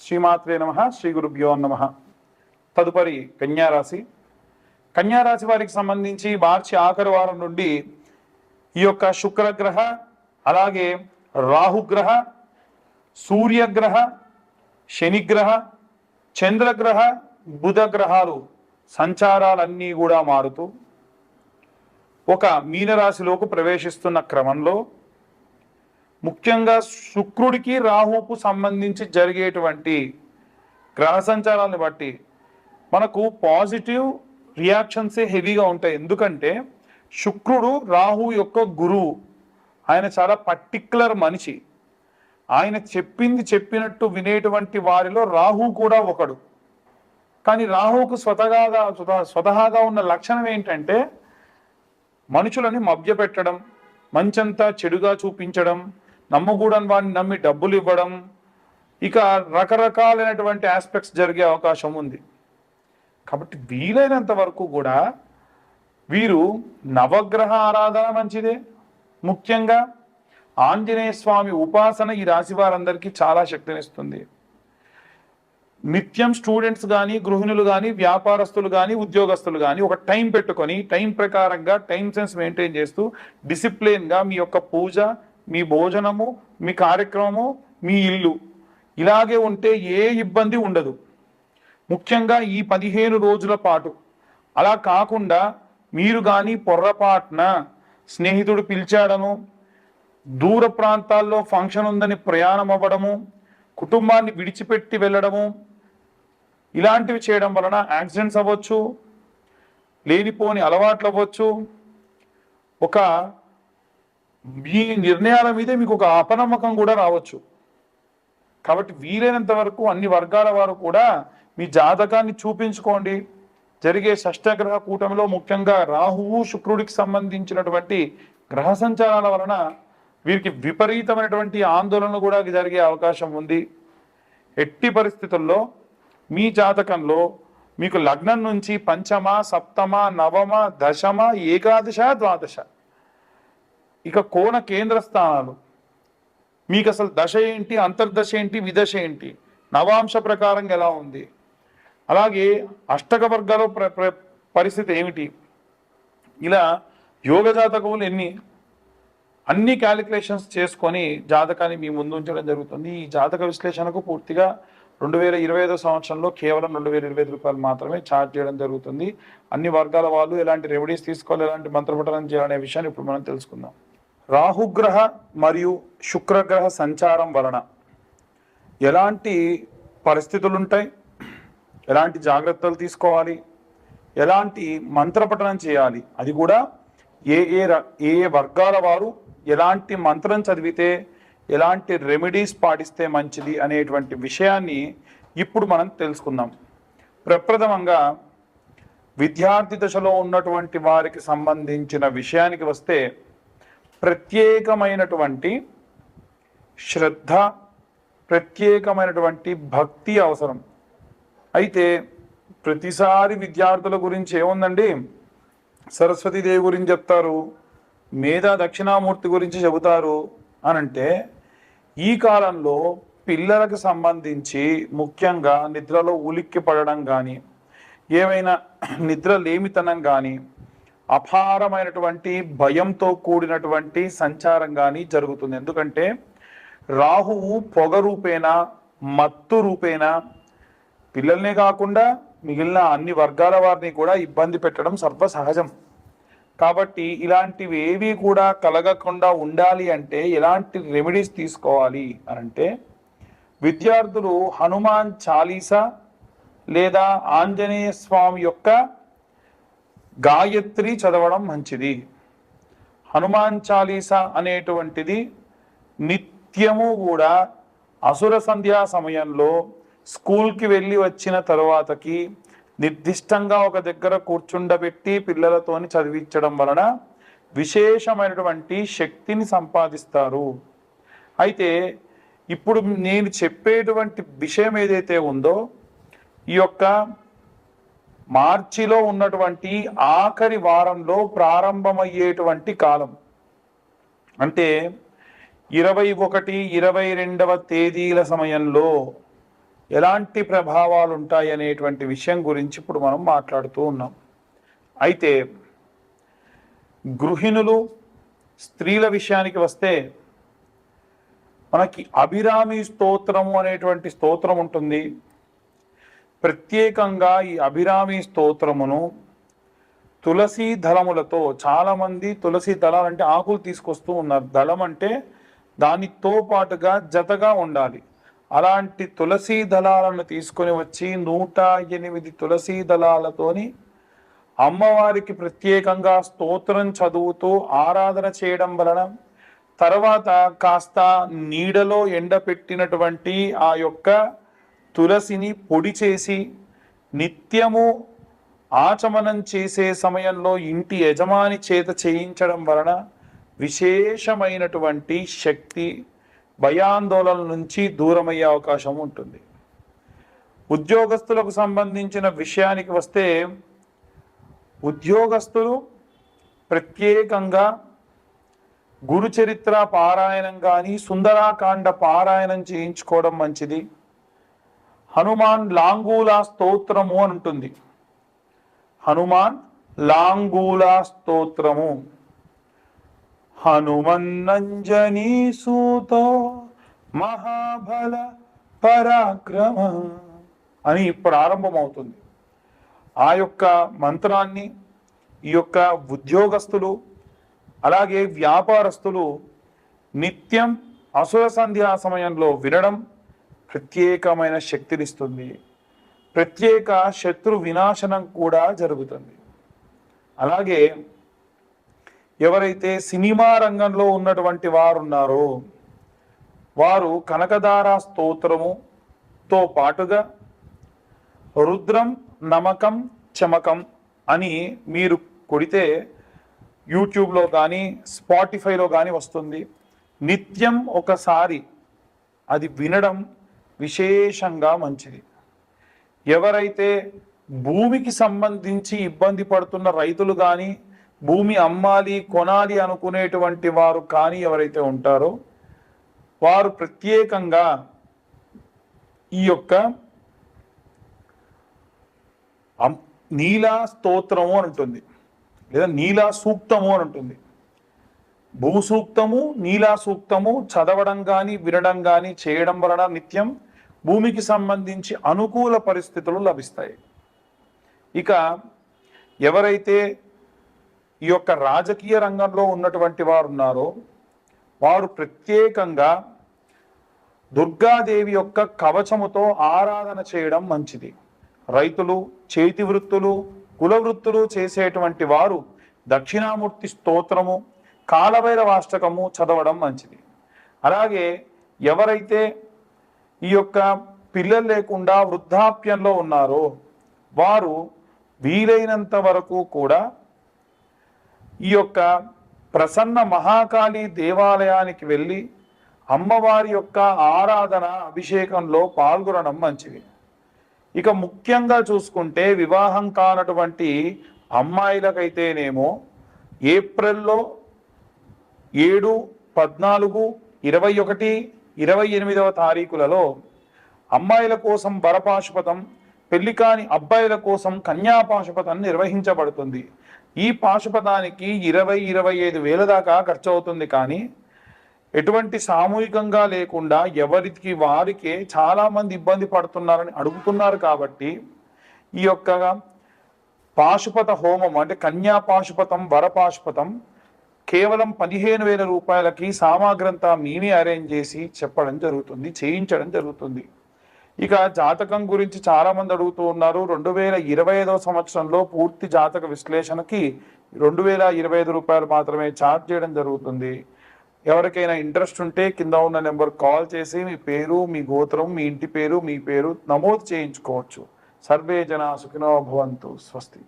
శ్రీమాత్రే నమః. శ్రీ గురుభ్యో నమః. తదుపరి కన్యారాశి. కన్యారాశి వారికి సంబంధించి మార్చి ఆఖరి వారం నుండి ఈ యొక్క శుక్రగ్రహ, అలాగే రాహుగ్రహ, సూర్యగ్రహ, శనిగ్రహ, చంద్రగ్రహ, బుధగ్రహాలు సంచారాలన్నీ కూడా మారుతూ ఒక మీనరాశిలోకి ప్రవేశిస్తున్న క్రమంలో ముఖ్యంగా శుక్రుడికి రాహుకు సంబంధించి జరిగేటువంటి గ్రహ సంచారాలను బట్టి మనకు పాజిటివ్ రియాక్షన్సే హెవీగా ఉంటాయి. ఎందుకంటే శుక్రుడు రాహు యొక్క గురువు. ఆయన చాలా పర్టిక్యులర్ మనిషి. ఆయన చెప్పింది చెప్పినట్టు వినేటువంటి వారిలో రాహు కూడా ఒకడు. కానీ రాహుకు స్వతహాగా ఉన్న లక్షణం ఏంటంటే మనుషులని మభ్యపెట్టడం, మంచంతా చెడుగా చూపించడం, నమ్మకూడని వాడిని నమ్మి డబ్బులు ఇవ్వడం, ఇక రకరకాలైనటువంటి ఆస్పెక్ట్స్ జరిగే అవకాశం ఉంది. కాబట్టి వీలైనంత వరకు కూడా వీరు నవగ్రహ ఆరాధన మంచిదే. ముఖ్యంగా ఆంజనేయ స్వామి ఉపాసన ఈ రాశి వారందరికీ చాలా శక్తినిస్తుంది. నిత్యం స్టూడెంట్స్ కానీ, గృహిణులు కానీ, వ్యాపారస్తులు కానీ, ఉద్యోగస్తులు కానీ ఒక టైం పెట్టుకొని టైం ప్రకారంగా టైం సెన్స్ మెయింటైన్ చేస్తూ డిసిప్లిన్గా మీ యొక్క పూజ, మీ భోజనము, మీ కార్యక్రమము, మీ ఇల్లు ఇలాగే ఉంటే ఏ ఇబ్బంది ఉండదు. ముఖ్యంగా ఈ 15 రోజుల పాటు. అలా కాకుండా మీరు కానీ పొర్రపాటున స్నేహితుడు పిలిచాడను, దూర ప్రాంతాల్లో ఫంక్షన్ ఉందని ప్రయాణం అవ్వడము, కుటుంబాన్ని విడిచిపెట్టి వెళ్ళడము, ఇలాంటివి చేయడం వలన యాక్సిడెంట్స్ అవ్వచ్చు, లేనిపోని అలవాట్లు అవ్వచ్చు. ఒక మీ నిర్ణయాల మీదే మీకు ఒక అపనమ్మకం కూడా రావచ్చు. కాబట్టి వీలైనంత వరకు అన్ని వర్గాల వారు కూడా మీ జాతకాన్ని చూపించుకోండి. జరిగే షష్టగ్రహ కూటమిలో ముఖ్యంగా రాహువు శుక్రుడికి సంబంధించినటువంటి గ్రహ సంచారాల వలన వీరికి విపరీతమైనటువంటి ఆందోళనలు కూడా జరిగే అవకాశం ఉంది. ఎట్టి పరిస్థితుల్లో మీ జాతకంలో మీకు లగ్నం నుంచి పంచమ, సప్తమ, నవమ, దశమ, ఏకాదశ, ద్వాదశ ఇక కోణ కేంద్ర స్థానాలు, మీకు అసలు దశ ఏంటి, అంతర్దశ ఏంటి, విదశ ఏంటి, నవాంశ ప్రకారంగా ఎలా ఉంది, అలాగే అష్టక వర్గాల పరిస్థితి ఏమిటి, ఇలా యోగ జాతకములు అన్ని క్యాలిక్యులేషన్స్ చేసుకొని జాతకాన్ని మీ ముందు ఉంచడం జరుగుతుంది. ఈ జాతక విశ్లేషణకు పూర్తిగా 2025 సంవత్సరంలో కేవలం 2025 రూపాయలు మాత్రమే ఛార్జ్ చేయడం జరుగుతుంది. అన్ని వర్గాల వాళ్ళు ఎలాంటి రెమెడీస్ తీసుకోవాలి, ఎలాంటి మంత్రపఠనం చేయాలనే విషయాన్ని ఇప్పుడు మనం తెలుసుకుందాం. రాహుగ్రహ మరియు శుక్రగ్రహ సంచారం వలన ఎలాంటి పరిస్థితులు ఉంటాయి, ఎలాంటి జాగ్రత్తలు తీసుకోవాలి, ఎలాంటి మంత్రపఠనం చేయాలి, అది కూడా ఏ ఏ వర్గాల వారు ఎలాంటి మంత్రం చదివితే ఎలాంటి రెమెడీస్ పాటిస్తే మంచిది అనేటువంటి విషయాన్ని ఇప్పుడు మనం తెలుసుకుందాం. ప్రప్రథమంగా విద్యార్థి దశలో ఉన్నటువంటి వారికి సంబంధించిన విషయానికి వస్తే ప్రత్యేకమైనటువంటి శ్రద్ధ, ప్రత్యేకమైనటువంటి భక్తి అవసరం. అయితే ప్రతిసారి విద్యార్థుల గురించి ఏముందండి, సరస్వతీదేవి గురించి చెప్తారు, మేధా దక్షిణామూర్తి గురించి చెబుతారు అనంటే ఈ కాలంలో పిల్లలకు సంబంధించి ముఖ్యంగా నిద్రలో ఉలిక్కి పడడం కానీ, ఏమైనా నిద్ర లేమితనం కానీ, అపారమైనటువంటి భయంతో కూడినటువంటి సంచారం కానీ జరుగుతుంది. ఎందుకంటే రాహువు పొగ రూపేణా, మత్తు రూపేణా పిల్లల్నే కాకుండా మిగిలిన అన్ని వర్గాల వారిని కూడా ఇబ్బంది పెట్టడం సర్వసహజం. కాబట్టి ఇలాంటివి ఏవి కూడా కలగకుండా ఉండాలి అంటే ఎలాంటి రెమెడీస్ తీసుకోవాలి అనంటే విద్యార్థులు హనుమాన్ చాలీసా లేదా ఆంజనేయ స్వామి యొక్క గాయత్రి చదవడం మంచిది. హనుమాన్ చాలీసా అనేటువంటిది నిత్యము కూడా అసుర సంధ్యా సమయంలో స్కూల్కి వెళ్ళి వచ్చిన తరువాతకి నిర్దిష్టంగా ఒక దగ్గర కూర్చుండబెట్టి పిల్లలతోని చదివించడం వలన విశేషమైనటువంటి శక్తిని సంపాదిస్తారు. అయితే ఇప్పుడు నేను చెప్పేటువంటి విషయం ఏదైతే ఉందో ఈ యొక్క మార్చిలో ఉన్నటువంటి ఆఖరి వారంలో ప్రారంభమయ్యేటువంటి కాలం అంటే 21, 22వ తేదీల సమయంలో ఎలాంటి ప్రభావాలు ఉంటాయి అనేటువంటి విషయం గురించి ఇప్పుడు మనం మాట్లాడుతూ ఉన్నాం. అయితే గృహిణులు స్త్రీల విషయానికి వస్తే మనకి అభిరామి స్తోత్రము అనేటువంటి స్తోత్రం ఉంటుంది. ప్రత్యేకంగా ఈ అభిరామి స్తోత్రమును తులసి దళములతో, చాలామంది తులసి దళాలు అంటే ఆకులు తీసుకొస్తూ ఉన్నారు. దళం అంటే దానితో పాటుగా జతగా ఉండాలి. అలాంటి తులసి దళాలను తీసుకొని వచ్చి 108 తులసి దళాలతోని అమ్మవారికి ప్రత్యేకంగా స్తోత్రం చదువుతూ ఆరాధన చేయడం వలన, తర్వాత కాస్త నీడలో ఎండపెట్టినటువంటి ఆ యొక్క తులసిని పొడి చేసి నిత్యము ఆచమనం చేసే సమయంలో ఇంటి యజమాని చేత చేయించడం వలన విశేషమైనటువంటి శక్తి, భయాందోళన నుంచి దూరమయ్యే అవకాశం ఉంటుంది. ఉద్యోగస్తులకు సంబంధించిన విషయానికి వస్తే, ఉద్యోగస్తులు ప్రత్యేకంగా గురుచరిత్ర పారాయణం కానీ సుందరాకాండ పారాయణం చేయించుకోవడం మంచిది. హనుమాన్ లాంగూలా స్తోత్రము అని ఉంటుంది. హనుమాన్ లాంగూలా స్తోత్రము, హనుమన్నంజనీ సూతో మహాబల పరాక్రమ అని ప్రారంభమవుతుంది. ఆ యొక్క మంత్రాన్ని ఈ యొక్క ఉద్యోగస్తులు అలాగే వ్యాపారస్తులు నిత్యం అసుర సంధ్యా సమయంలో వినడం ప్రత్యేకమైన శక్తినిస్తుంది. ప్రత్యేక శత్రు వినాశనం కూడా జరుగుతుంది. అలాగే ఎవరైతే సినిమా రంగంలో ఉన్నటువంటి వారు ఉన్నారో వారు కనకదార స్తోత్రముతో పాటుగా రుద్రం నమకం చమకం అని మీరు కొడితే యూట్యూబ్లో కానీ స్పాటిఫైలో కానీ వస్తుంది. నిత్యం ఒకసారి అది వినడం విశేషంగా మంచిది. ఎవరైతే భూమికి సంబంధించి ఇబ్బంది పడుతున్న రైతులు కానీ, భూమి అమ్మాలి కొనాలి అనుకునేటువంటి వారు కానీ ఎవరైతే ఉంటారో వారు ప్రత్యేకంగా ఈ యొక్క నీలా స్తోత్రము అని ఉంటుంది, లేదా నీలా సూక్తము అని ఉంటుంది. భూ సూక్తము, నీలా సూక్తము చదవడం కానీ వినడం కానీ చేయడం వలన నిత్యం భూమికి సంబంధించి అనుకూల పరిస్థితులు లభిస్తాయి. ఇక ఎవరైతే ఈ యొక్క రాజకీయ రంగంలో ఉన్నటువంటి వారు ఉన్నారో వారు ప్రత్యేకంగా దుర్గాదేవి యొక్క కవచముతో ఆరాధన చేయడం మంచిది. రైతులు, చేతి వృత్తులు, కుల వృత్తులు చేసేటువంటి వారు దక్షిణామూర్తి స్తోత్రము, కాలభైరవాష్టకము చదవడం మంచిది. అలాగే ఎవరైతే ఈ యొక్క పిల్లలు లేకుండా వృద్ధాప్యంలో ఉన్నారో వారు వీలైనంత వరకు కూడా ఈ యొక్క ప్రసన్న మహాకాళి దేవాలయానికి వెళ్ళి అమ్మవారి యొక్క ఆరాధన అభిషేకంలో పాల్గొనడం మంచిది. ఇక ముఖ్యంగా చూసుకుంటే వివాహం కానటువంటి అమ్మాయిలకైతేనేమో ఏప్రిల్లో 7, 14, 21, 28వ తారీఖులలో అమ్మాయిల కోసం వరపాశుపతం, పెళ్లి కాని అబ్బాయిల కోసం కన్యాపాశుపతం నిర్వహించబడుతుంది. ఈ పాశుపతానికి 20-25 వేల దాకా ఖర్చు అవుతుంది. కానీ ఎటువంటి సామూహికంగా లేకుండా ఎవరికి వారికే చాలా మంది ఇబ్బంది పడుతున్నారని అడుగుతున్నారు. కాబట్టి ఈ యొక్క పాశుపత హోమం అంటే కన్యా పాశుపతం, వరపాశుపతం కేవలం 15,000 రూపాయలకి సామాగ్రంతా మేమే అరేంజ్ చేసి చెప్పడం జరుగుతుంది, చేయించడం జరుగుతుంది. ఇక జాతకం గురించి చాలా మంది అడుగుతూ ఉన్నారు. 2025వ సంవత్సరంలో పూర్తి జాతక విశ్లేషణకి 2025 రూపాయలు మాత్రమే ఛార్జ్ చేయడం జరుగుతుంది. ఎవరికైనా ఇంట్రెస్ట్ ఉంటే కింద ఉన్న నెంబర్ కాల్ చేసి మీ పేరు, మీ గోత్రం, మీ ఇంటి పేరు, మీ పేరు నమోదు చేయించుకోవచ్చు. సర్వే జనా సుఖినో భవంతు. స్వస్తి.